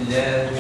Bismillah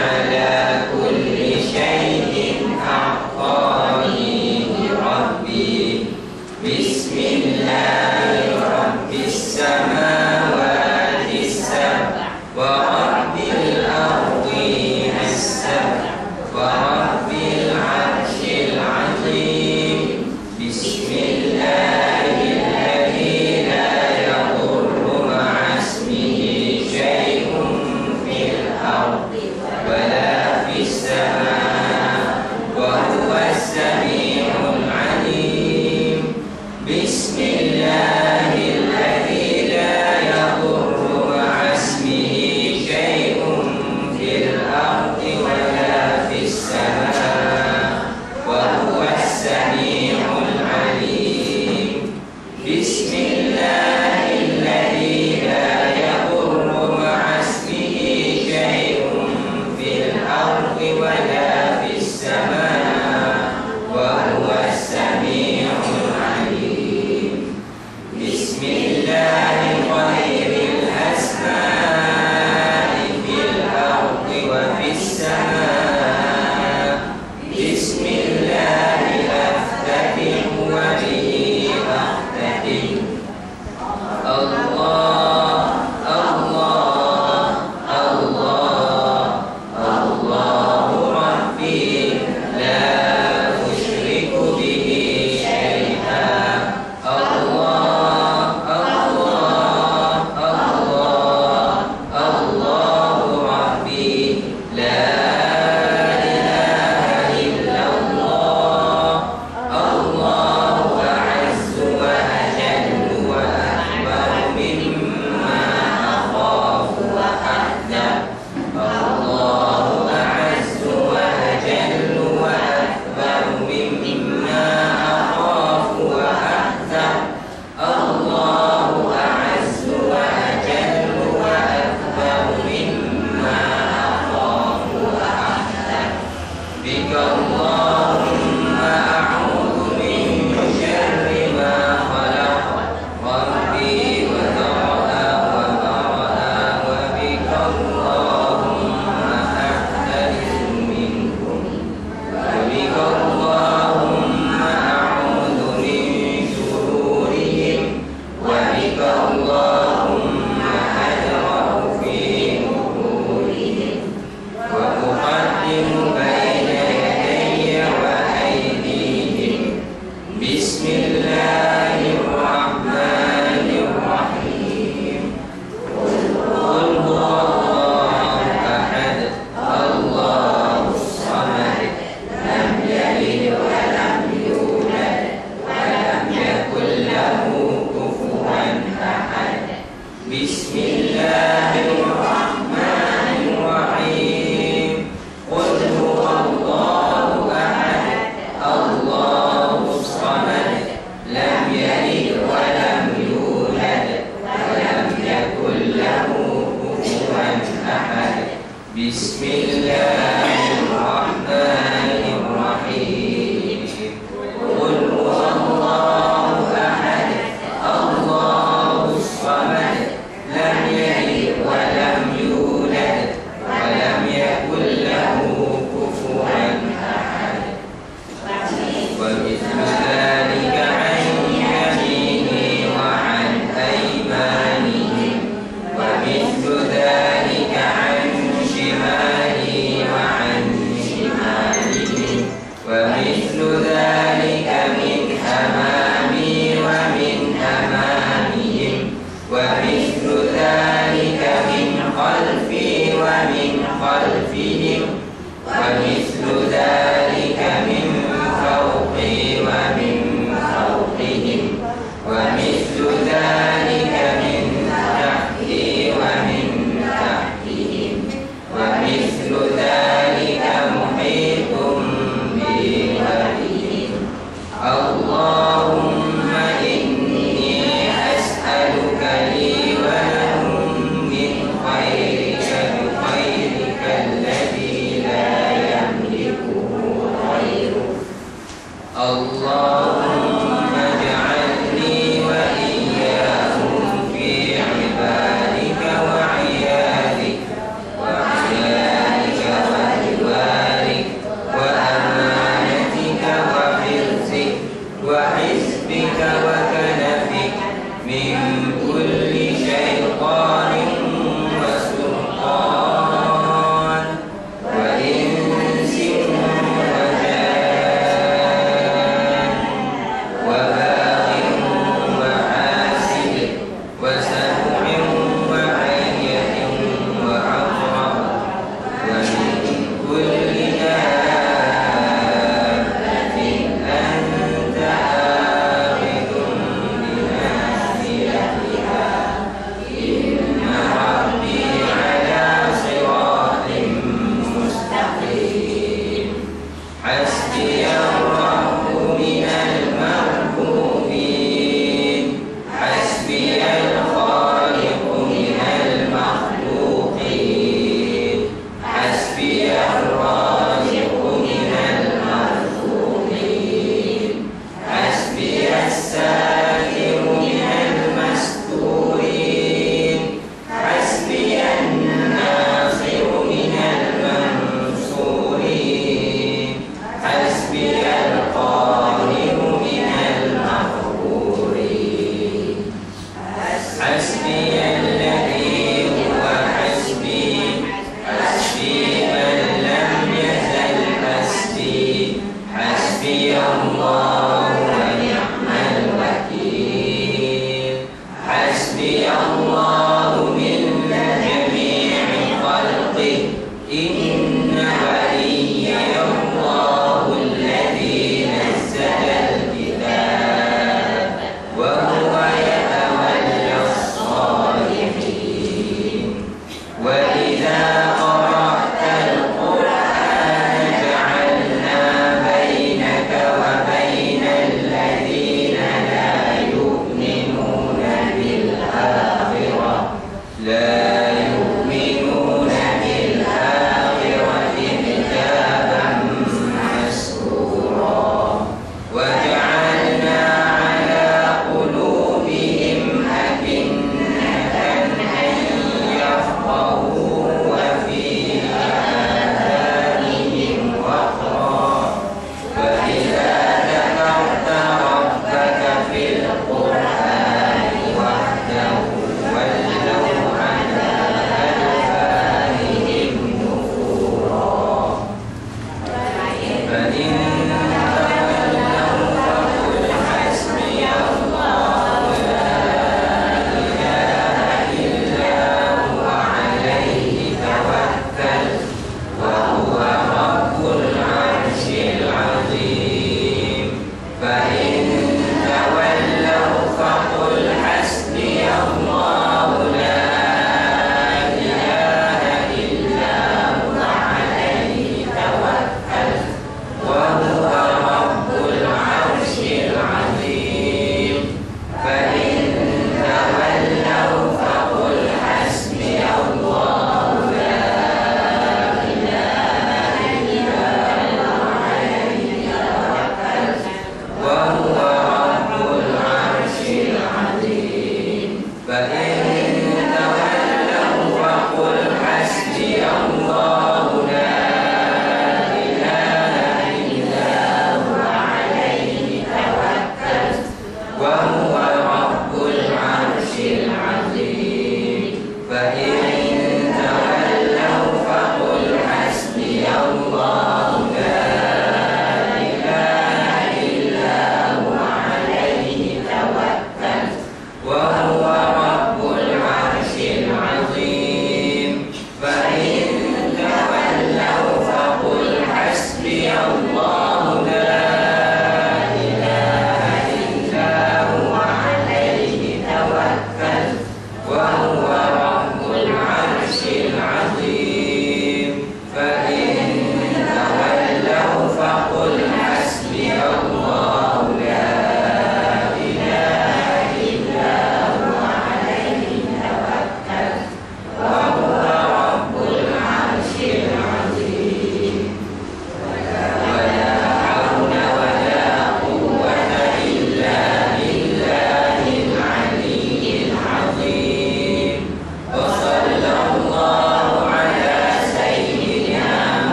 ala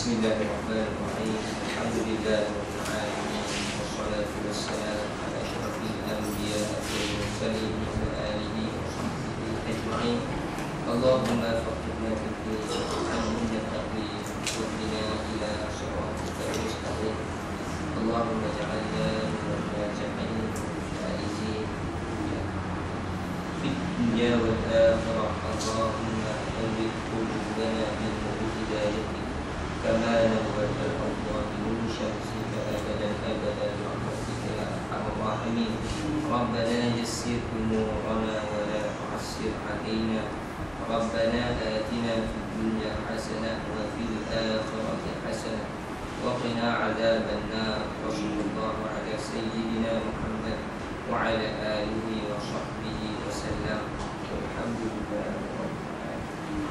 Bismillahirrahmanirrahim. Alhamdulillahirabbil alamin. Wassalatu wassalamu ala asyrafil anbiya'i wal mursalin wa alihi wa sahbihi ajma'in. Allahumma faqihna fid-din wa taqdim wa qina ila siratal mustaqim. Allahumma ja'alna minal rajihin faizin fid dunya wal akhirah. Allahumma hawwil qulubana bil hidayah كما نور الأرض بنور شمسك أبدا أبدا برحمتك يا أرحم الراحمين. ربنا يسر ويسر أمورنا ولا تعسر علينا ربنا آتنا في الدنيا حسنة وفي الآخرة حسنة وقنا عذاب النار. وصلى الله على سيدنا محمد وعلى آله وصحبه وسلم والحمد لله رب العالمين.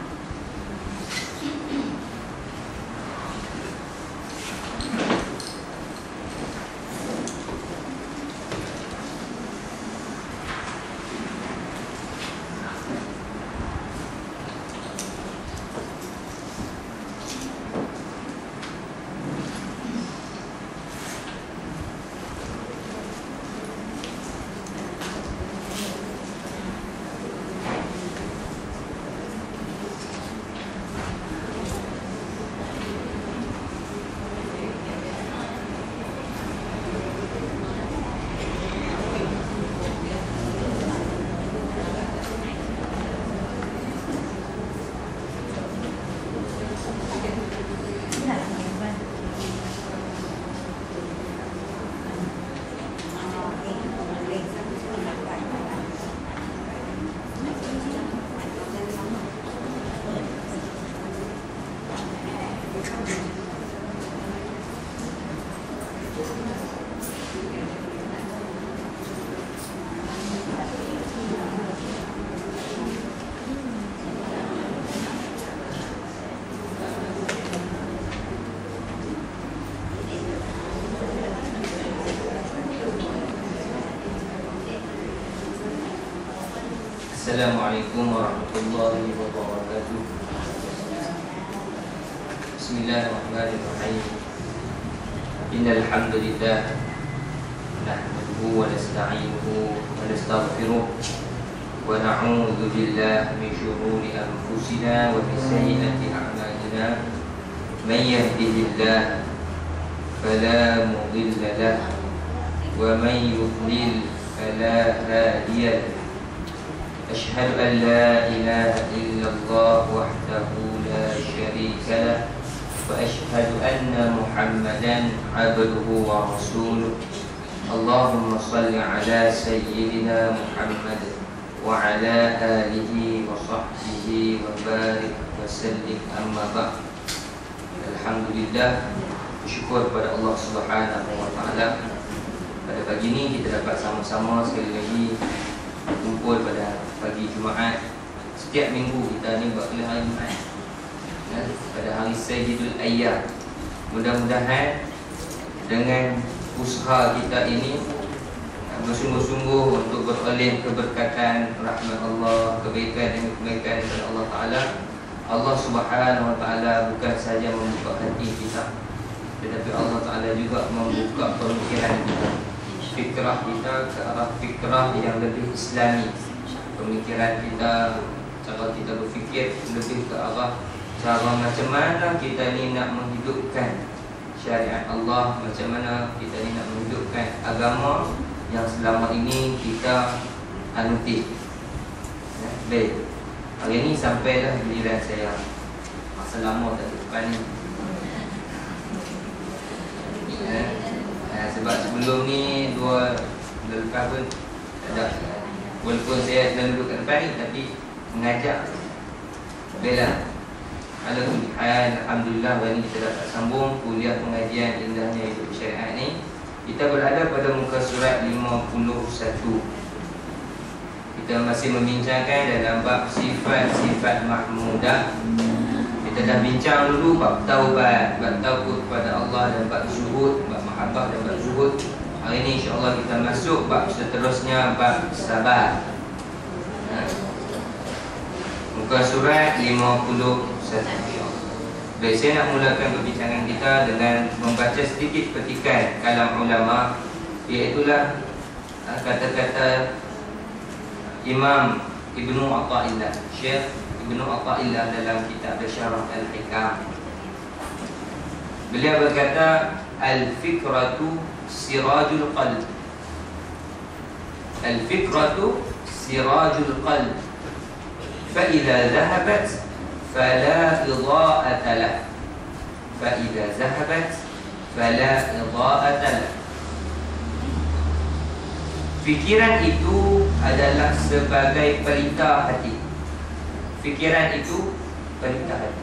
Assalamualaikum warahmatullahi wabarakatuh. Bismillahirrahmanirrahim. Innal hamdalillah nahmaduhu wa nasta'inuhu wa nastaghfiruh wa na'udzu billahi min shururi anfusina wa min sayyiati a'malina. Man yahdihillahu fala mudilla lahu wa man yudlil fala hadiya lahu. أشهد أن لا إله إلا الله وحده لا شريك له وأشهد أن محمدا عبده ورسوله. اللهم صل على سيدنا محمد وعلى آله وصحبه وبارك وسلم. أما بعد. Alhamdulillah, bersyukur kepada Allah Subhanahu wa taala. Pada pagi ini kita dapat sama-sama sekali lagi berkumpul pada pagi Jumaat. Setiap minggu kita ni buat hari Jumaat, pada hari Sayyidul Ayyam. Mudah-mudahan dengan usaha kita ini bersungguh-sungguh untuk beroleh keberkatan, rahmat Allah, kebaikan dan kebaikan daripada Allah Ta'ala. Allah Subhanahu wa Ta'ala bukan sahaja membuka hati kita, tetapi Allah Ta'ala juga membuka pemikiran kita, fikrah kita ke arah fikrah yang lebih Islami. Pemikiran kita, cara kita berfikir lebih ke arah cara macam mana kita ni nak menghidupkan syariat Allah, macam mana kita ni nak menghidupkan agama yang selama ini kita anuti. Baik, hari ini sampailah giliran saya. Masa lama tak depan ni. Sebab sebelum ni dua lepas pun ada, walaupun saya sedang duduk kat depan ni, tapi mengajar. Baiklah, alhamdulillah hari ini kita dapat sambung kuliah pengajian indahnya hidup syariat ni. Kita berada pada muka surat 51. Kita masih membincangkan dalam bab sifat-sifat mahmudah. Kita dah bincang dulu bab taubat, bab taubat kepada Allah, dan bab zuhud, bab mahabbah dan bab zuhud. Hari ini insya-Allah kita masuk bab seterusnya, bab sabar. Muka surat 51. Baik, saya nak mulakan perbincangan kita dengan membaca sedikit petikan kalam ulama, iaitulah kata-kata Imam Ibnu Athaillah, Syekh Ibnu Athaillah dalam kitab Syarah Al-Hikam. Beliau berkata, al-fikratu sirajul qalb. Al-fikratu sirajul qalb. Fa'idha zahabat fala idha'ata lah. Fa'idha zahabat fala idha'ata lah. Fikiran itu adalah sebagai pelita hati. Fikiran itu pelita hati.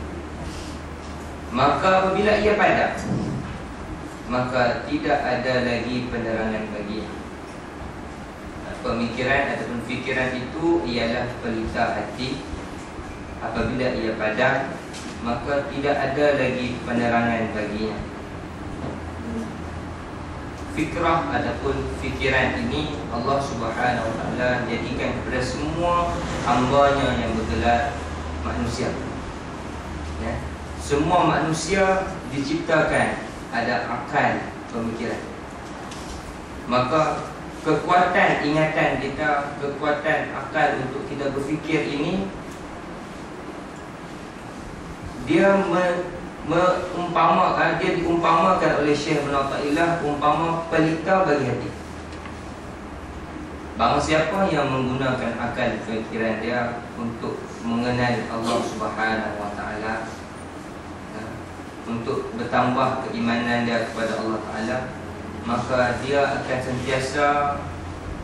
Maka apabila ia padam, maka tidak ada lagi penerangan baginya. Pemikiran ataupun fikiran itu ialah pelita hati. Apabila ia padam, maka tidak ada lagi penerangan baginya. Fikrah ataupun fikiran ini Allah Subhanahu Wa Taala jadikan kepada semua hamba-Nya yang bergelar manusia. Ya. Semua manusia diciptakan ada akal pemikiran. Maka kekuatan ingatan kita, kekuatan akal untuk kita berfikir ini, dia dia diumpamakan oleh Syekh Ibn Athaillah umpama pelita bagi hati. Barang siapa yang menggunakan akal fikiran dia untuk mengenal Allah Subhanahu Wa Taala, untuk bertambah keimanan dia kepada Allah Taala, maka dia akan sentiasa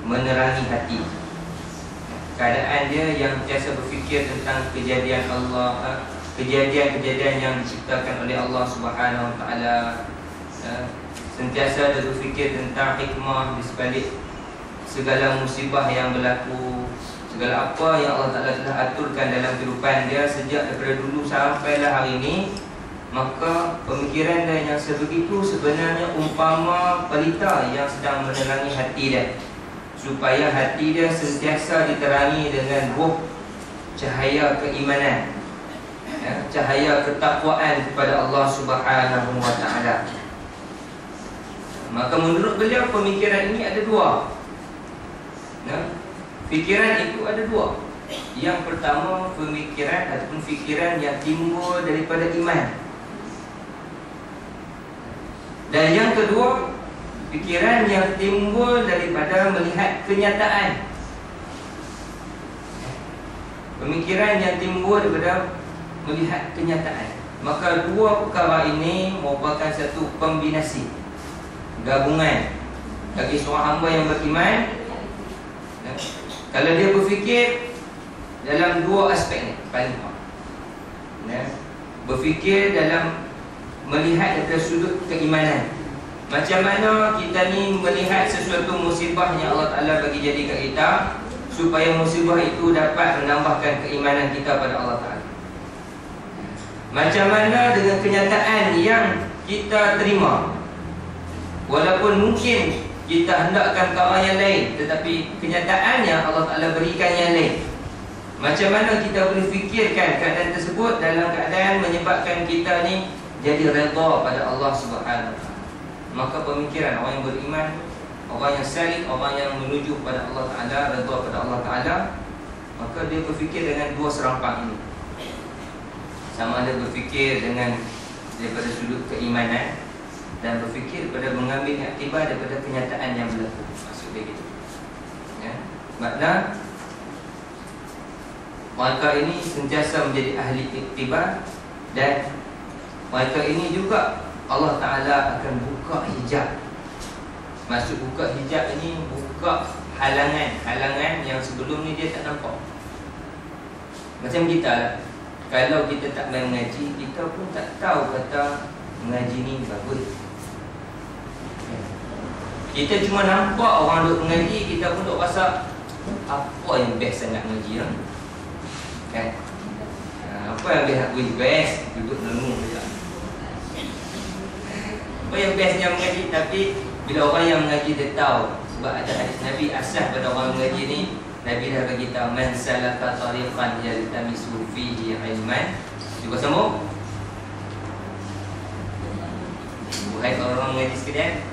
menerangi hati. Keadaan dia yang sentiasa berfikir tentang kejadian Allah, kejadian-kejadian yang diciptakan oleh Allah Subhanahu Wa Taala, sentiasa dia berfikir tentang hikmah di sebalik segala musibah yang berlaku, segala apa yang Allah Taala telah aturkan dalam kehidupan dia sejak daripada dulu sampailah hari ini. Maka pemikiran dia yang sebegitu sebenarnya umpama pelita yang sedang menerangi hati dia, supaya hati dia sentiasa diterangi dengan ruh cahaya keimanan, cahaya ketakwaan kepada Allah Subhanahu Wa Taala. Maka menurut beliau pemikiran ini ada dua. Fikiran itu ada dua. Yang pertama pemikiran ataupun fikiran yang timbul daripada iman. Dan yang kedua fikiran yang timbul daripada melihat kenyataan. Pemikiran yang timbul daripada melihat kenyataan. Maka dua perkara ini merupakan satu kombinasi, gabungan bagi seorang hamba yang beriman. Kalau dia berfikir dalam dua aspek ni paling utama, berfikir dalam melihat daripada sudut keimanan. Macam mana kita ni melihat sesuatu musibah yang Allah Ta'ala bagi jadi kat kita, supaya musibah itu dapat menambahkan keimanan kita pada Allah Ta'ala. Macam mana dengan kenyataan yang kita terima, walaupun mungkin kita hendakkan perkara yang lain, tetapi kenyataan yang Allah Ta'ala berikan yang lain. Macam mana kita boleh fikirkan keadaan tersebut dalam keadaan menyebabkan kita ni jadi redha pada Allah Subhanahu Wa Taala. Maka pemikiran orang yang beriman, orang yang salih, orang yang menuju pada Allah Ta'ala, redha pada Allah Ta'ala, maka dia berfikir dengan dua serampang ini. Sama ada berfikir dengan daripada sudut keimanan, dan berfikir pada mengambil iktibar daripada kenyataan yang berlaku. Maksud dia gitu, makna mereka ini sentiasa menjadi ahli iktibar. Dan mereka ini juga Allah Ta'ala akan buka hijab. Maksud buka hijab ini, buka halangan yang sebelum ni dia tak nampak. Macam kita lah, kalau kita tak main mengaji, kita pun tak tahu kata mengaji ni bagus. Kita cuma nampak orang duk mengaji, kita pun duk rasa apa yang best sangat mengaji lah, kan? Apa yang best duduk lengung je. Apa yang bestnya mengaji. Tapi bila orang yang mengaji dia tahu, sebab ada hadis Nabi asas pada orang mengaji ni, Nabi dah bagi tahu, man salaka tariqan yaltamisu fihi ilman. Cuba sambung. Wahai orang mengaji sekalian,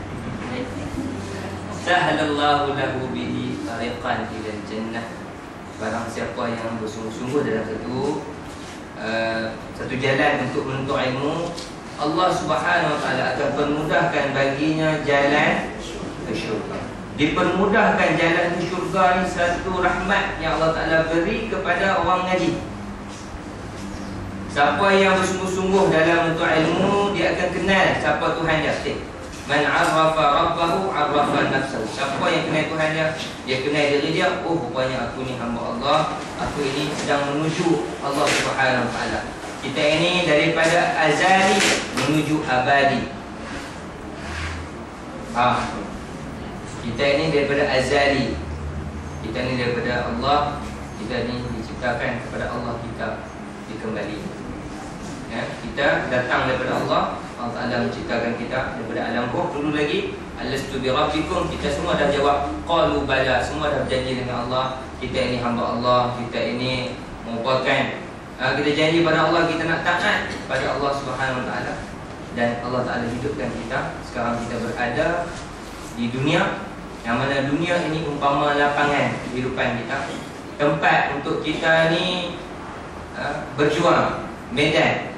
sahalallahu lahu bihi tariqan ila jannah. Barang siapa yang bersungguh-sungguh dalam satu jalan untuk menuntut ilmu, Allah Subhanahu Wa Taala akan permudahkan baginya jalan ke syurga. Dipermudahkan jalan ke syurga ni satu rahmat yang Allah Ta'ala beri kepada orang mengaji. Siapa yang bersungguh-sungguh dalam menuntut ilmu, dia akan kenal siapa Tuhan dia. Man 'arafa rabbahu 'arafa nafsahu. Siapa yang kenal Tuhan dia, dia kenal diri dia. Oh, rupanya aku ni hamba Allah, aku ini sedang menuju Allah Subhanahu wa taala. Kita ini daripada azali menuju abadi. Kita ini daripada azali. Kita ini daripada Allah. Kita ini diciptakan kepada Allah, kita dikembali. Ya, kita datang daripada Allah. Allah Ta'ala menciptakan kita daripada alam roh. Dulu lagi, alastu bi rabbikum, kita semua dah jawab qalu bala, semua dah berjanji dengan Allah. Kita ini hamba Allah, kita ini merupakan kita janji pada Allah, kita nak taat pada Allah Subhanahu wa taala. Dan Allah Ta'ala hidupkan kita. Sekarang kita berada di dunia, yang mana dunia ini umpama lapangan kehidupan kita, tempat untuk kita ni berjuang, medan.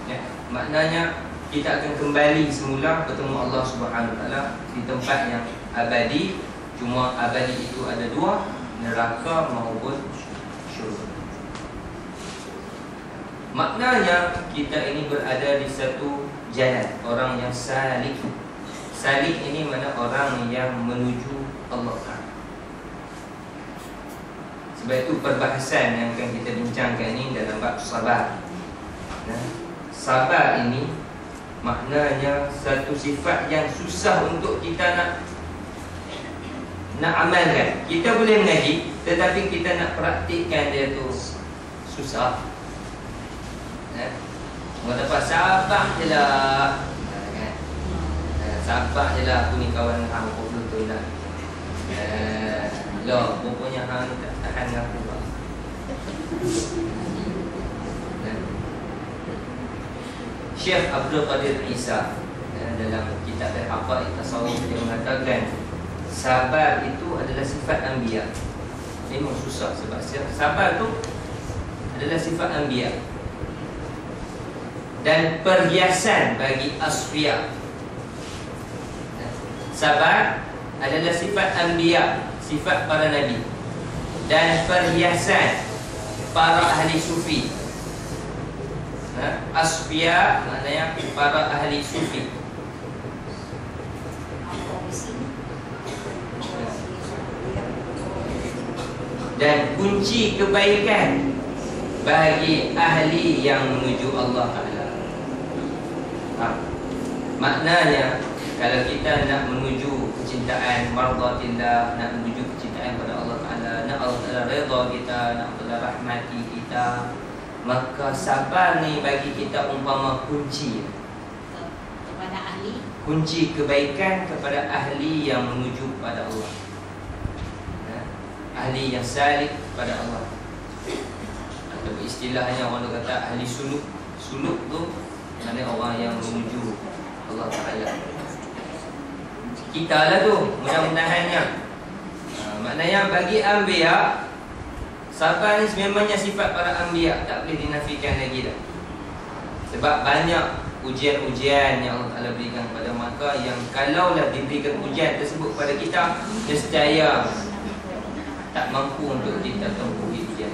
Ya, maknanya kita akan kembali semula bertemu Allah Subhanahu wa taala di tempat yang abadi. Cuma abadi itu ada dua, neraka maupun syurga. Maknanya kita ini berada di satu jalan, orang yang salik. Salik ini mana orang yang menuju Allah Ta'ala. Sebab itu perbahasan yang akan kita bincangkan ini dalam bab sabar. Sabar ini maknanya satu sifat yang susah untuk kita nak amalkan. Kita boleh mengaji, tetapi kita nak praktikkan dia tu susah. Orang dapat sabar je lah, sabar je lah, aku ni kawan hang, aku betul lah. Loh, pokoknya hang ni tak tahan dengan aku lah. Syekh Abdul Qadir Isa dalam kitab Al-Aqaid Tasawuf, dia mengatakan sabar itu adalah sifat anbiya. Memang susah sebab sabar tu adalah sifat anbiya dan perhiasan bagi asfiya. Sabar adalah sifat anbiya, sifat para nabi, dan perhiasan para ahli sufi. Asfiya maknanya para ahli sufi. Dan kunci kebaikan bagi ahli yang menuju Allah Ta'ala. Maknanya kalau kita nak menuju kecintaan mardatillah, nak menuju kecintaan pada Allah Ta'ala, nak Allah Ta'ala redha kita, nak Allah Ta'ala rahmati kita, maka sabar ni bagi kita umpama kunci kepada ahli, kunci kebaikan kepada ahli yang menuju pada Allah, ahli yang salik pada Allah. Atau istilahnya orang kata ahli suluk. Suluk tu maknanya orang yang menuju Allah Ta'ala. Kita lah tu, mudah-mudahannya. Maknanya bagi anbiya, sabar ni sememangnya sifat para anbiya, tak boleh dinafikan lagi dah. Sebab banyak ujian-ujian yang Allah Ta'ala berikan kepada mereka, yang kalaulah diberikan ujian tersebut kepada kita, nescaya tak mampu untuk kita tempuhi ujian.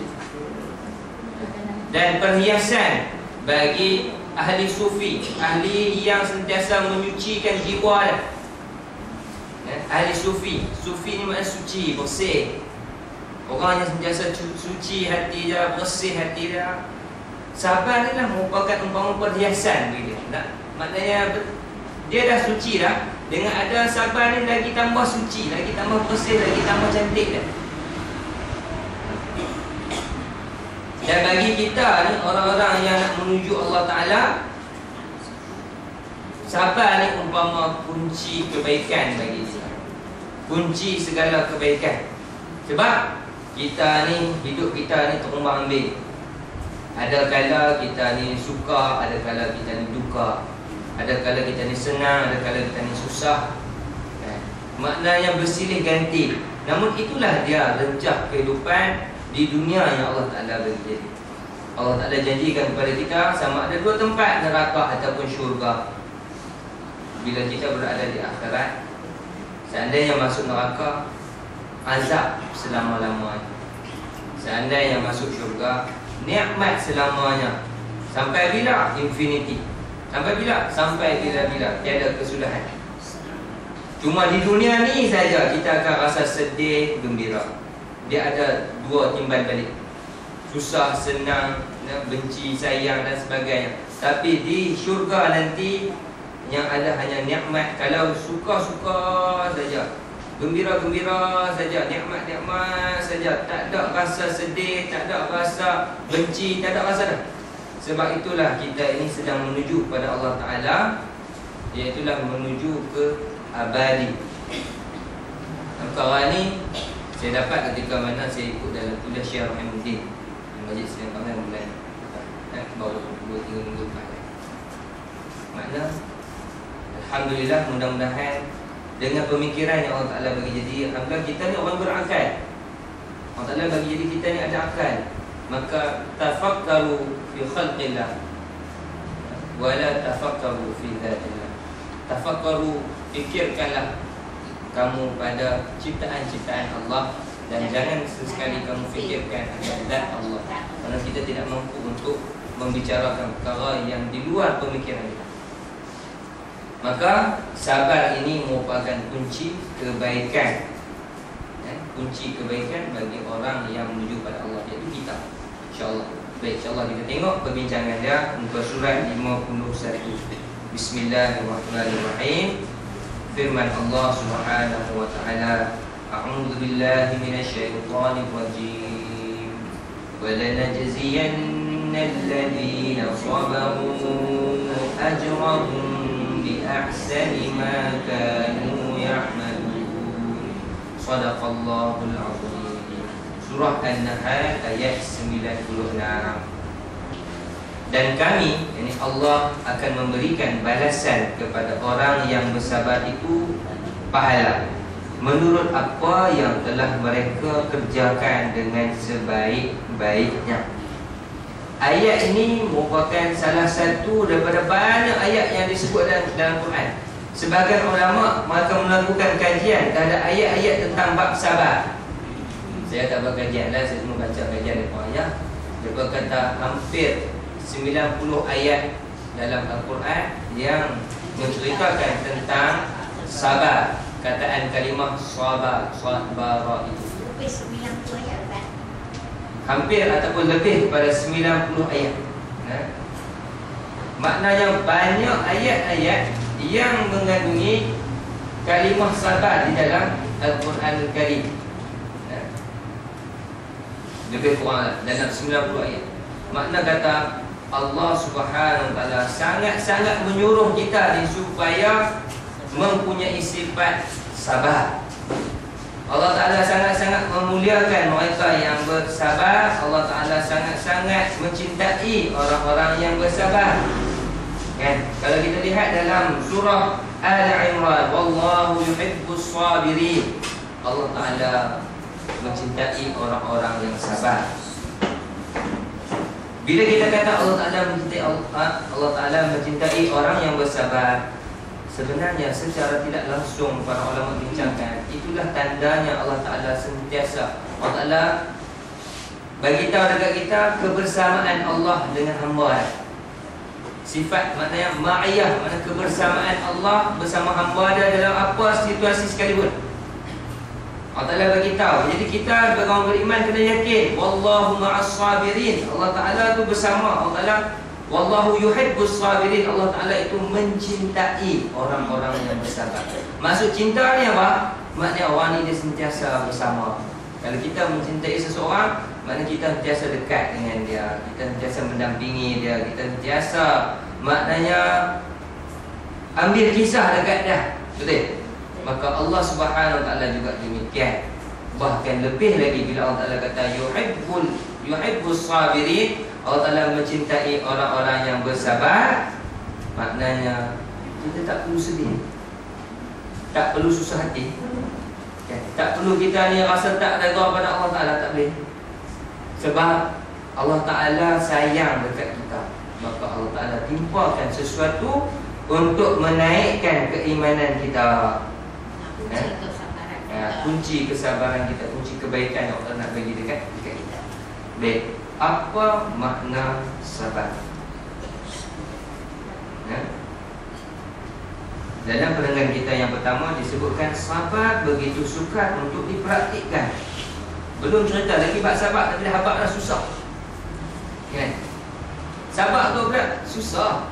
Dan perhiasan bagi ahli sufi, ahli yang sentiasa menyucikan jiwa dah. Ahli sufi, sufi ni maknanya suci, bersih. Orang yang sentiasa suci hati dia, bersih hati dia. Sabar ni lah merupakan umpama perhiasan bagi dia. Maknanya dia dah suci dah, dengan ada sabar ni lagi tambah suci, lagi tambah bersih, lagi tambah cantik dah. Dan bagi kita ni, orang-orang yang nak menuju Allah Ta'ala, sabar ni umpama kunci kebaikan bagi kita, kunci segala kebaikan. Sebab kita ni, hidup kita ni terumbang ambing. Ada kala kita ni suka, ada kala kita ni duka, ada kala kita ni senang, ada kala kita ni susah. Maknanya bersilih ganti. Namun itulah dia rencah kehidupan di dunia yang Allah Ta'ala bagi. Allah Ta'ala janjikan kepada kita sama ada dua tempat, neraka ataupun syurga. Bila kita berada di akhirat, seandainya masuk neraka, azab selama-lamanya. Seandainya masuk syurga, nikmat selamanya. Sampai bila? Infinity. Sampai bila? Sampai bila-bila, tiada kesudahan. Cuma di dunia ni saja kita akan rasa sedih, gembira. Dia ada dua timbal balik, susah, senang, benci, sayang dan sebagainya. Tapi di syurga nanti yang ada hanya nikmat. Kalau suka-suka saja, gembira-gembira saja, nikmat-nikmat saja, tak ada rasa sedih, tak ada rasa benci, tak ada rasa dah. Sebab itulah kita ini sedang menuju pada Allah Ta'ala, iaitulah menuju ke abadi. Perkara ni saya dapat ketika mana saya ikut dalam kuliah Syekh Rahimudin Majid Sdn Bangla bulan baru 2-3 minggu lepas. Makna alhamdulillah, mudah-mudahan dengan pemikiran yang Allah Ta'ala bagi jadi, alhamdulillah kita ni orang berakal. Allah Ta'ala bagi jadi kita ni ada akal. Maka tafakkaru fi khalqillah wala tafakkaru fi dhatillah. Tafakkaru, fikirkanlah kamu pada ciptaan-ciptaan Allah, dan jangan sesekali kamu fikirkan akan zat Allah, kerana kita tidak mampu untuk membicarakan perkara yang di luar pemikiran kita. Maka sabar ini merupakan kunci kebaikan, kunci kebaikan bagi orang yang menuju pada Allah, iaitu kita, insyaAllah. Baik, insyaAllah kita tengok perbincangan dia, muka surat 51. Bismillahirrahmanirrahim. Firman Allah Subhanahu wa ta'ala, a'udzu billahi minasyaitonir rajim. Wa lanajziyanna alladhina sabaru ajrahum bi ahsani ma kanu ya'malun. Shadaqallahul azim. Surah An-Nahl ayat 96. Dan kami, yakni Allah, akan memberikan balasan kepada orang yang bersabar itu pahala menurut apa yang telah mereka kerjakan dengan sebaik-baiknya. Ayat ini merupakan salah satu daripada banyak ayat yang disebut dalam Quran. Sebagian ulama mereka melakukan kajian terhadap ayat-ayat tentang bab sabar. Saya tak buat kajian lah, saya cuma baca kajian depan ayat. Dia kata hampir 90 ayat dalam Al-Quran yang menceritakan tentang sabar. Kataan kalimah sabar, sabara itu lebih 90 ayat kan? Hampir ataupun lebih daripada 90 ayat. Maknanya banyak ayat-ayat yang mengandungi kalimah sabar di dalam Al-Quran Al-Karim. Lebih kurang dalam 90 ayat. Makna kata Allah Subhanahu wa ta'ala sangat-sangat menyuruh kita ni supaya mempunyai sifat sabar. Allah Ta'ala sangat-sangat memuliakan mereka yang bersabar. Allah Ta'ala sangat-sangat mencintai orang-orang yang bersabar. Kan? Kalau kita lihat dalam surah Al-Imran, wallahu yuhibbus sabirin, Allah Ta'ala mencintai orang-orang yang sabar. Bila kita kata Allah Ta'ala mencintai Allah Ta'ala mencintai orang yang bersabar, sebenarnya secara tidak langsung para ulama bincangkan, itulah tandanya Allah Ta'ala sentiasa, Allah Ta'ala bagi tahu dekat kita kebersamaan Allah dengan hamba. Sifat maknanya ma'iyah, maknanya kebersamaan Allah bersama hamba dia dalam apa situasi sekalipun. Allah Ta'ala bagi tahu. Jadi kita sebagai orang beriman kena yakin wallahu ma'as sabirin. Allah Ta'ala tu bersama. Allah Ta'ala wallahu yuhibbus sabirin. Allah Ta'ala itu mencintai orang-orang yang bersabar. Maksud cinta ni apa? Maknanya orang ni dia sentiasa bersama. Kalau kita mencintai seseorang, maknanya kita sentiasa dekat dengan dia, kita sentiasa mendampingi dia, kita sentiasa maknanya ambil kisah dekat dia. Betul? Maka Allah Subhanahu wa ta'ala juga demikian. Bahkan lebih lagi bila Allah Ta'ala kata yuhibbus sabirin, Allah Ta'ala mencintai orang-orang yang bersabar. Maknanya kita tak perlu sedih, tak perlu susah hati, tak perlu kita ni rasa tak redha pada Allah Ta'ala, tak boleh. Sebab Allah Ta'ala sayang dekat kita. Maka Allah Ta'ala timpakan sesuatu untuk menaikkan keimanan kita. Kunci kesabaran kita, kunci kebaikan yang Allah nak bagi dekat kita. Baik, apa makna sabar? Dalam pendengaran kita yang pertama disebutkan sabar begitu sukar untuk dipraktikkan. Belum cerita lagi bab sabar, tapi dah habaq dah susah. Kan? Sabar tu berat, susah.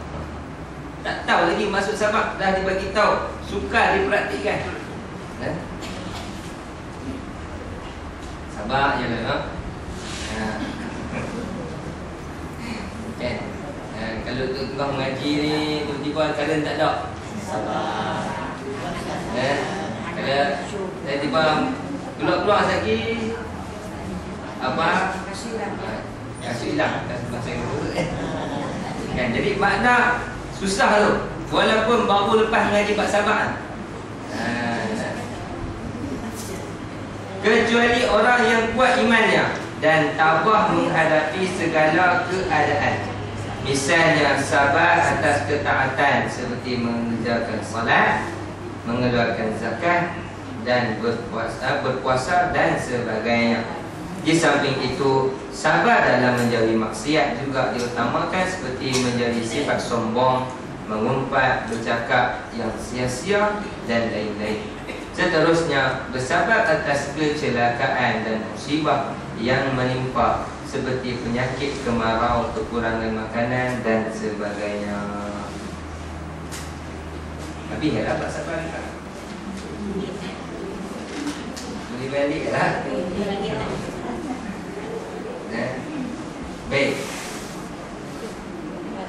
Tak tahu lagi maksud sabar, dah dibagi tahu, sukar dipraktikkan. Kan? Sabar je lah. Kan? Kalau tengah mengaji ni tiba-tiba kadang tak ada sabar. Kalau tiba-tiba keluar-keluar lagi apa? Kasih hilang bahasa Inggeris. Kan? Jadi makna susah tu. Walaupun baru lepas mengaji bab sabar. Kecuali orang yang kuat imannya dan tabah menghadapi segala keadaan. Misalnya sabar atas ketaatan seperti mengerjakan salat, mengeluarkan zakat dan berpuasa dan sebagainya. Di samping itu, sabar dalam menjauhi maksiat juga diutamakan seperti menjadi sifat sombong, mengumpat, bercakap yang sia-sia dan lain-lain. Seterusnya, bersabar atas kecelakaan dan musibah yang menimpa seperti penyakit, kemarau, kekurangan makanan dan sebagainya. Habis lah tak sabar ni tak? Boleh balik lah. Baik.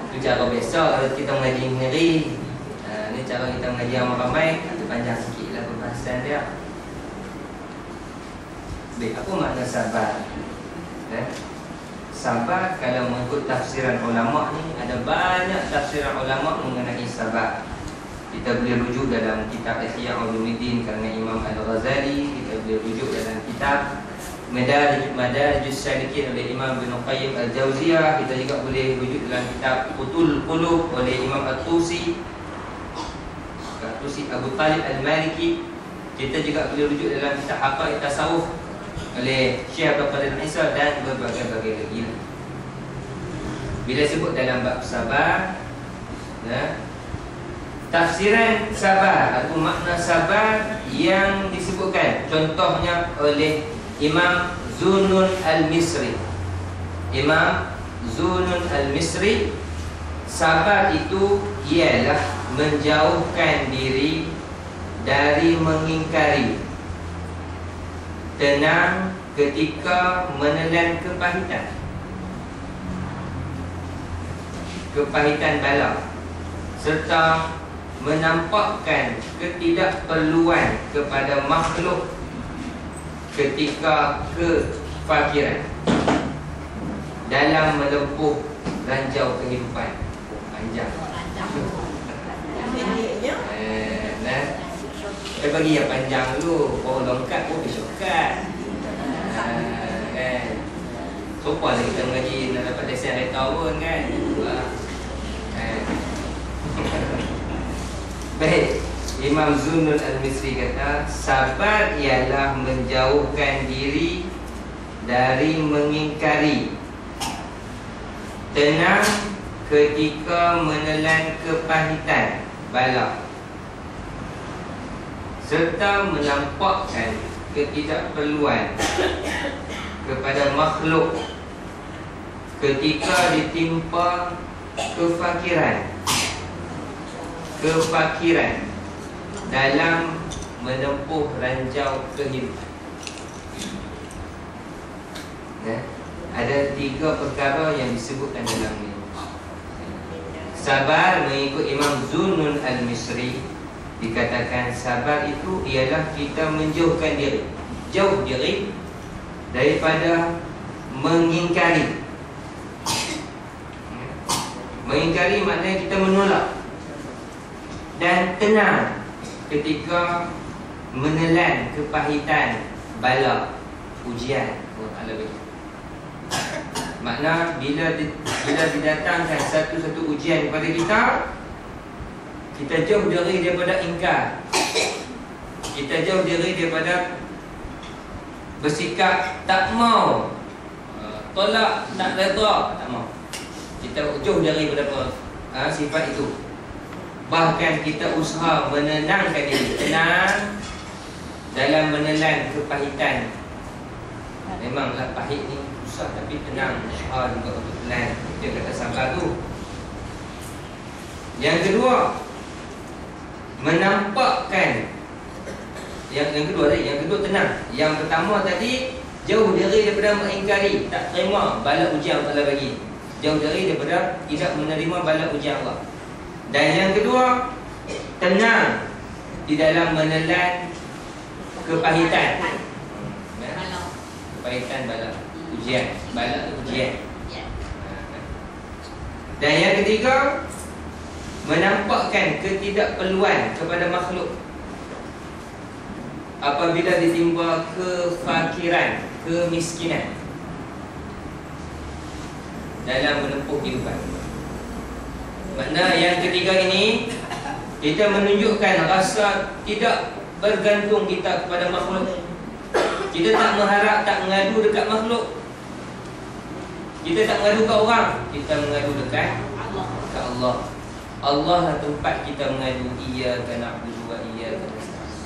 Itu cara biasa kalau kita mengaji ngeri. Ni cara kita mengaji ramai-ramai. Itu panjang sikit lah pembahasan dia. Baik, apa makna sabar? Sabar kalau mengikut tafsiran ulama' ni, ada banyak tafsiran ulama' mengenai sabar. Kita boleh rujuk dalam kitab Ihya Ulumuddin karangan Imam Al-Ghazali. Kita boleh rujuk dalam kitab Madarijus Salikin oleh Imam Ibn Qayyim Al-Jauziyah. Kita juga boleh rujuk dalam kitab Futhul Qulub oleh Imam At-Tusi Abu Talib Al-Maliki. Kita juga boleh rujuk dalam kitab Haqaiq Tasawuf oleh Syekh Abdul Qadir Isa dan berbagai-bagai lagi. Bila sebut dalam bab sabar, tafsiran sabar atau makna sabar yang disebutkan contohnya oleh Imam Zunun Al-Misri. Imam Zunun Al-Misri, sabar itu ialah menjauhkan diri dari mengingkari, tenang ketika menelan kepahitan bala, serta menampakkan ketidakperluan kepada makhluk ketika kefakiran dalam menempuh ranjau kehidupan. Panjang. Kita bagi yang panjang dulu. Baru longkat pun shortcut. Kan. Sopan lah kita mengaji nak dapat lesen kereta pun kan. Baik, Imam Zunun Al-Misri kata, sabar ialah menjauhkan diri dari mengingkari, tenang ketika menelan kepahitan bala, serta menampakkan ketidakperluan kepada makhluk ketika ditimpa kefakiran dalam menempuh ranjau kehidupan. Ada 3 perkara yang disebutkan dalam ini. Sabar mengikut Imam Zunun Al-Misri, dikatakan sabar itu ialah kita menjauhkan diri, jauh diri daripada mengingkari. Mengingkari maknanya kita menolak, dan tenang ketika menelan kepahitan bala, ujian. Makna bila didatangkan satu-satu ujian kepada kita, kita jauh diri daripada ingkar, kita jauh diri daripada bersikap tak mau, tolak, tak redha, tak mau. Kita jauh daripada sifat itu. Bahkan kita usaha menenangkan diri, tenang dalam menelan kepahitan. Memanglah pahit ni susah, tapi tenang, usaha juga untuk telan. Dia kata sabar tu. Yang kedua, menampakkan. Yang kedua tenang. Yang pertama tadi, jauh diri daripada mengingkari, tak terima bala ujian Allah bagi. Jauh diri daripada tidak menerima bala ujian Allah. Dan yang kedua, tenang di dalam menelan kepahitan. Kepahitan bala ujian. Bala ujian. Dan yang ketiga, menampakkan ketidakperluan kepada makhluk apabila ditimpa kefakiran, kemiskinan dalam menempuh kehidupan. Makna yang ketiga ini, kita menunjukkan rasa tidak bergantung kita kepada makhluk. Kita tak mengharap, tak mengadu dekat makhluk. Kita tak mengadu ke orang, kita mengadu dekat Allah. Allah lah tempat kita mengadu. Iyyaka na'budu wa iyyaka nasta'in.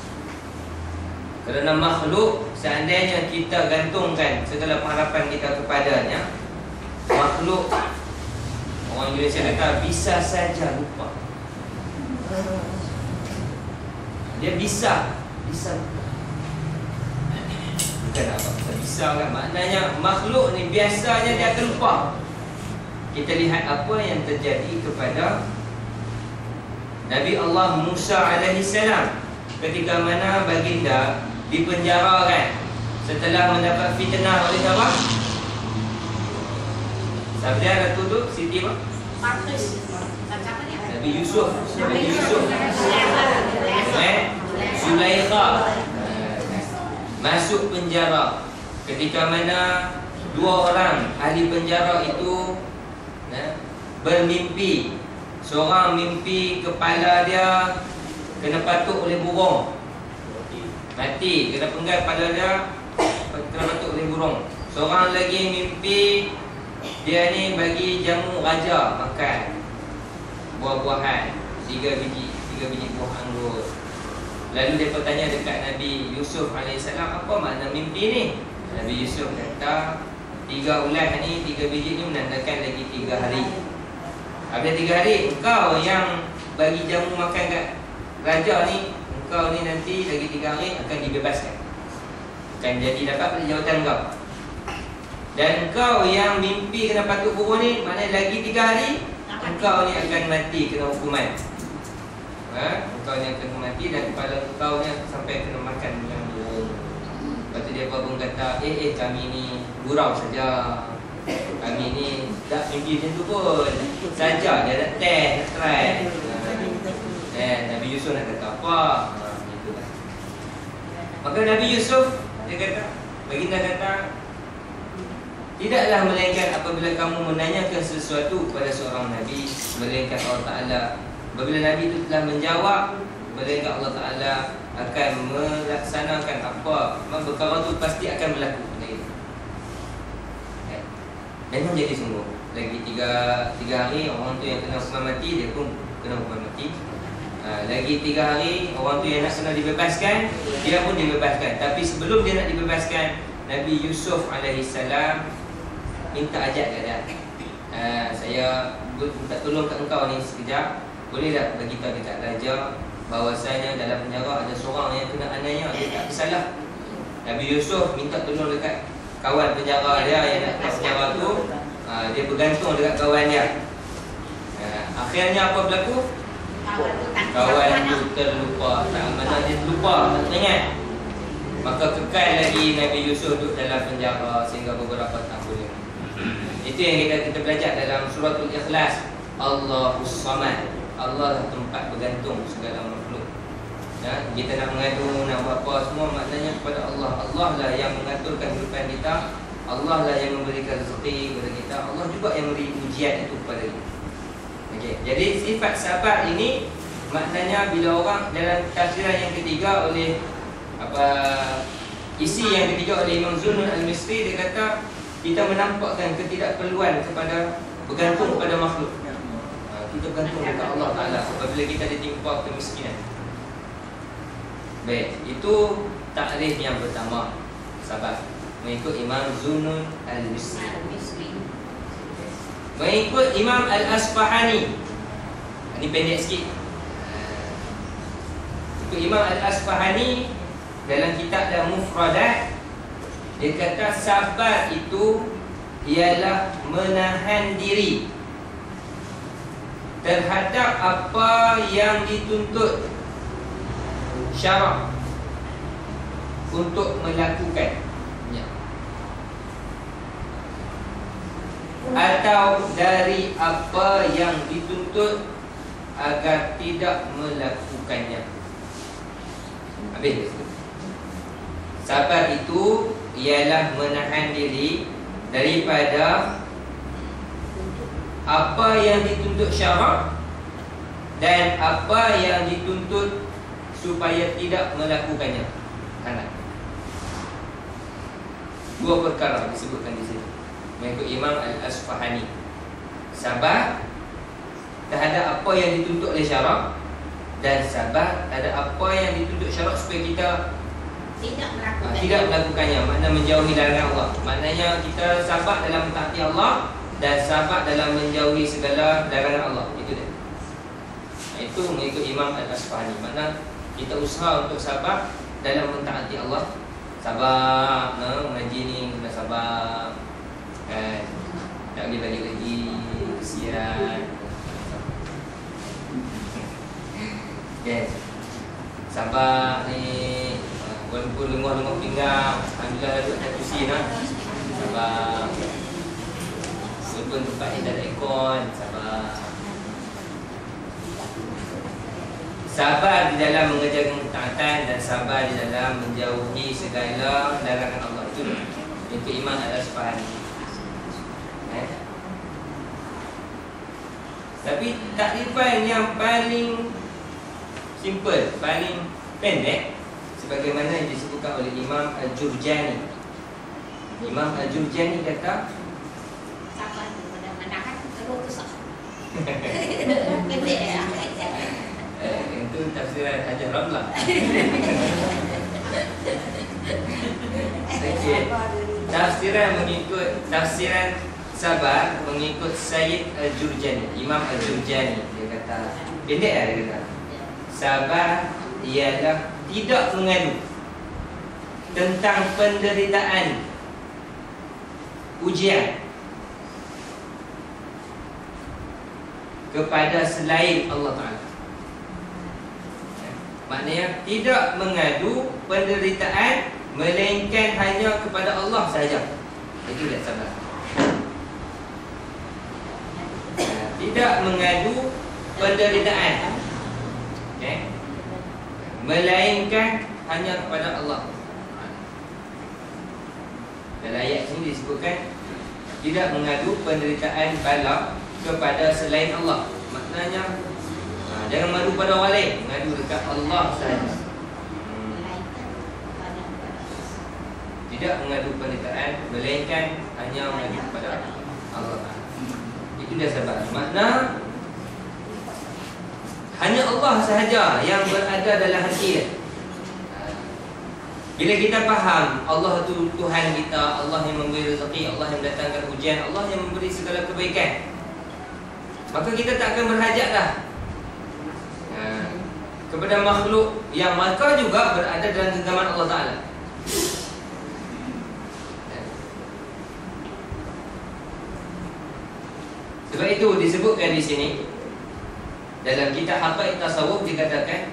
Kerana makhluk, seandainya kita gantungkan segala pengharapan kita kepadanya, makhluk, orang Indonesia kata, bisa saja lupa. Dia bisa lupa. Bukan apa kita bisa kan, maknanya makhluk ni biasanya dia akan lupa. Kita lihat apa yang terjadi kepada Nabi Allah Musa alaihi salam ketika mana baginda dipenjarakan setelah mendapat fitnah oleh siapa? Siapa dia tuduh? Siti apa? Nabi Yusuf. Zulaikha masuk penjara ketika mana dua orang ahli penjara itu bermimpi. Seorang mimpi kepala dia kena patuk oleh burung, mati, kena penggal kepala dia, kena patuk oleh burung. Seorang lagi mimpi dia ni bagi jamu raja makan, buah-buahan, 3 biji buah anggur. Lalu dia bertanya dekat Nabi Yusuf AS, apa makna mimpi ni? Nabi Yusuf kata, 3 ulas ni, 3 biji ni menandakan lagi 3 hari. Habis 3 hari, engkau yang bagi jamu makan kat raja ni, engkau ni nanti lagi 3 hari akan dibebaskan, akan jadi dapat jawatan engkau. Dan engkau yang mimpi kena patuk burung ni, maknanya lagi 3 hari engkau ni akan mati, kena hukuman. Engkau ni akan mati dan kepala engkau ni sampai kena makan yang burung. Lepas tu dia pun kata, kami ni gurau saja, kami ni tak mimpi macam tu pun, saja dia nak test, nak try. Nabi Yusuf nak kata apa? Maka Nabi Yusuf dia kata, baginda kata, tidaklah melainkan apabila kamu menanyakan sesuatu kepada seorang Nabi, melainkan Allah Ta'ala, apabila Nabi itu telah menjawab, melainkan Allah Ta'ala akan melaksanakan apa perkara itu pasti akan berlaku. Memang jadi sungguh. Lagi 3 hari orang tu yang kena hukuman mati, dia pun kena hukuman mati. Lagi 3 hari orang tu yang nak kena dibebaskan, dia pun dibebaskan. Tapi sebelum dia nak dibebaskan, Nabi Yusuf AS minta ajak dia, saya minta tolong kat engkau ni sekejap, boleh tak bagi tahu dekat raja bahawasanya dalam penjara ada seorang yang kena aniaya, dia tak bersalah. Nabi Yusuf minta tolong dekat kawan penjara dia yang nak keluar penjara tu. Dia bergantung dekat kawan dia. Akhirnya apa berlaku? Kawan tu terlupa. Mana dia terlupa, tak teringat. Maka kekal lagi Nabi Yusuf duduk dalam penjara sehingga beberapa tahun. Itu yang kita belajar dalam suratul Ikhlas. Allahus Samad. Allah lah tempat bergantung segala makhluk. Kita nak mengadu, nak buat apa semua, maknanya kepada Allah. Allah lah yang mengaturkan kehidupan kita. Allah lah yang memberikan rezeki kepada kita. Allah juga yang memberi ujian itu kepada kita. Jadi sifat sabar ini maknanya bila orang dalam tafsiran yang ketiga oleh isi yang ketiga oleh Imam Zunnun Al-Misri, dia kata kita menampakkan ketidakperluan kepada bergantung kepada makhluk. kita bergantung kepada Allah Ta'ala apabila kita ditimpa kemiskinan. Baik, itu takrif yang pertama, sabar, mengikut Imam Zunnun Al-Misri. Mengikut Imam Al-Asfahani, ini pendek sikit. Itu Imam Al-Asfahani dalam kitab Al-Mufradat, dia kata sabar itu ialah menahan diri terhadap apa yang dituntut syarak untuk melakukannya, atau dari apa yang dituntut agar tidak melakukannya. Habis. Sabar itu ialah menahan diri daripada apa yang dituntut syarak dan apa yang dituntut supaya tidak melakukannya. Kanan. Dua perkara disebutkan di sini mengikut Imam Al-Asfahani. Sabar terhadap apa yang dituntut oleh syarak, dan sabar terhadap apa yang dituntut syarak supaya kita tidak melakukannya. Makna menjauhi larangan Allah. Maknanya kita sabar dalam mentaati Allah dan sabar dalam menjauhi segala larangan Allah. Itu dia. Itu mengikut Imam Al-Asfahani. Makna kita usaha untuk sabar dalam mentaati Allah. Sabar, mengaji ni kena sabar, kan? Tak boleh balik lagi, kesian. Okay. Sabar ni, walaupun lengah-lengah pinggang, alhamdulillah duduk atas kursi nah. Sabar. Walaupun tempat ni tak ada aircon, sabar. Sabar di dalam mengerjakan ketaatan dan sabar di dalam menjauhi segala larangan Allah. Itu Imam Al-Asfahani. Tapi takrifan yang paling simple, paling pendek, sebagaimana yang disebutkan oleh Imam Al-Jurjani. Imam Al-Jurjani kata, sabar itu menahan terus susah. Pendek ya. Itu tafsiran Hajar Ramlah. Okay. Tafsiran sabar mengikut Sayyid Al-Jurjani, Imam Al-Jurjani. Dia kata, pendek lah dia kata, sabar ialah tidak mengadu tentang penderitaan, ujian kepada selain Allah Ta'ala. Maknanya tidak mengadu penderitaan melainkan hanya kepada Allah sahaja. Itu dia sabar. Tidak mengadu penderitaan, okay, melainkan hanya kepada Allah. Dalam ayat ini disebutkan tidak mengadu penderitaan bala kepada selain Allah. Maknanya jangan mengadu pada orang lain, mengadu dekat Allah sahaja. Tidak mengadu penderitaan melainkan hanya mengadu kepada Allah. Itu dia sabar. Makna hanya Allah sahaja yang berada dalam hati dia. Bila kita faham Allah itu Tuhan kita, Allah yang memberi rezeki, Allah yang mendatangkan hujan, Allah yang memberi segala kebaikan, maka kita tak akan berhajat dah kepada makhluk yang mereka juga berada dalam genggaman Allah Ta'ala. Sebab itu disebutkan di sini dalam kitab Haqaiq Tasawuf, dikatakan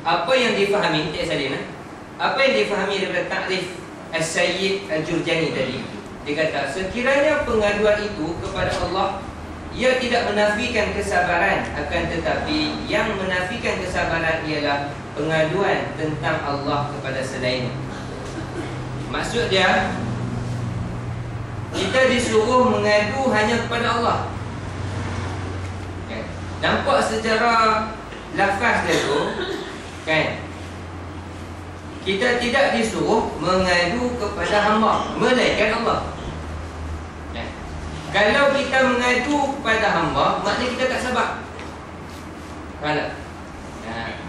apa yang difahami, Cik Salina, apa yang difahami daripada takrif As-Sayyid Al-Jurjani tadi, dia kata sekiranya pengaduan itu kepada Allah, ia tidak menafikan kesabaran, akan tetapi yang menafikan kesabaran ialah pengaduan tentang Allah kepada selain. Maksud dia, kita disuruh mengadu hanya kepada Allah. Nampak secara lafaz dia tu, kan, kita tidak disuruh mengadu kepada hamba melainkan Allah. Kalau kita mengadu kepada hamba, maknanya kita tak sabar. Faham tak?